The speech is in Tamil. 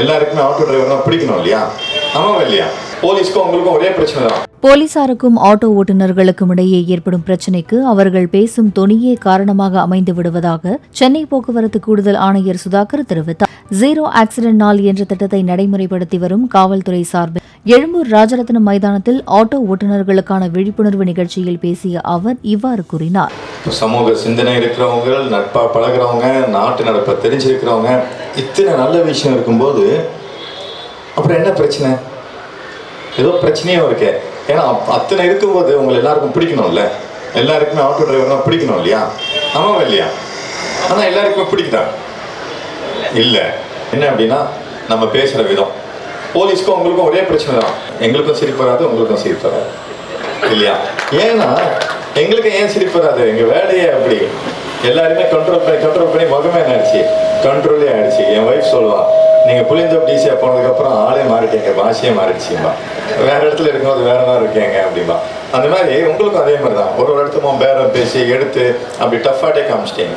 எல்லாருக்குமே ஆட்டோ டிரைவர்னா பிடிக்கணும் இல்லையா? ஆமாவா இல்லையா? போலீஸ்க்கும் உங்களுக்கும் ஒரே பிரச்சனை தான். போலீசாருக்கும் ஆட்டோ ஓட்டுநர்களுக்கும் இடையே ஏற்படும் பிரச்சினைக்கு அவர்கள் பேசும் தொனியே காரணமாக அமைந்து விடுவதாக சென்னை போக்குவரத்து கூடுதல் ஆணையர் சுதாகர் தெரிவித்தார். ஜீரோ ஆக்சிடென்ட் நாள் என்ற திட்டத்தை நடைமுறைப்படுத்தி வரும் காவல்துறை சார்பில் எழும்பூர் ராஜரத்னம் மைதானத்தில் ஆட்டோ ஓட்டுநர்களுக்கான விழிப்புணர்வு நிகழ்ச்சியில் பேசிய அவர் இவ்வாறு கூறினார். சமூக சிந்தனை இருக்கிறவங்க, நட்பா பழகிறவங்க, நாட்டு நடப்பை தெரிஞ்சிருக்கிறவங்க, இத்தனை நல்ல விஷயம் இருக்கும்போது அப்புறம் என்ன பிரச்சனை? ஏதோ பிரச்சனையும் இருக்கு. ஏன்னா அத்தனை இருக்கும்போது உங்களை எல்லாருக்கும் பிடிக்கணும்ல. எல்லாருக்குமே ஆட்டோ டிரைவர்னா பிடிக்கணும் இல்லையா? ஆமாவா இல்லையா? ஆனால் எல்லாருக்குமே பிடிக்கிறாங்க இல்லை. என்ன அப்படின்னா நம்ம பேசுகிற விதம். போலீஸ்க்கும் உங்களுக்கும் ஒரே பிரச்சனை தான். எங்களுக்கும் சிரிப்பு வராது, உங்களுக்கும் சிரிப்பு வராது இல்லையா? ஏன்னா எங்களுக்கு ஏன் சிரிப்பு வராது? எங்கள் வேலையே அப்படி. எல்லாருமே கண்ட்ரோல் பண்ணி முகமே ஆயிடுச்சு, கண்ட்ரோலே ஆயிடுச்சு. என் ஒய்ஃப் சொல்லுவா, நீங்கள் புளியந்தோப்பு டிசியாக போனதுக்கப்புறம் ஆளே மாறிட்டீங்க, பாஷையே மாறிடுச்சும்பா. வேற இடத்துல இருக்கும்போது வேற மாதிரி இருக்கீங்க அப்படின்பா. அந்த மாதிரி உங்களுக்கும் அதே மாதிரி தான். ஒரு இடத்துக்கும் பேரம் பேசி எடுத்து அப்படி டஃப்பாட்டே காமிச்சிட்டீங்க.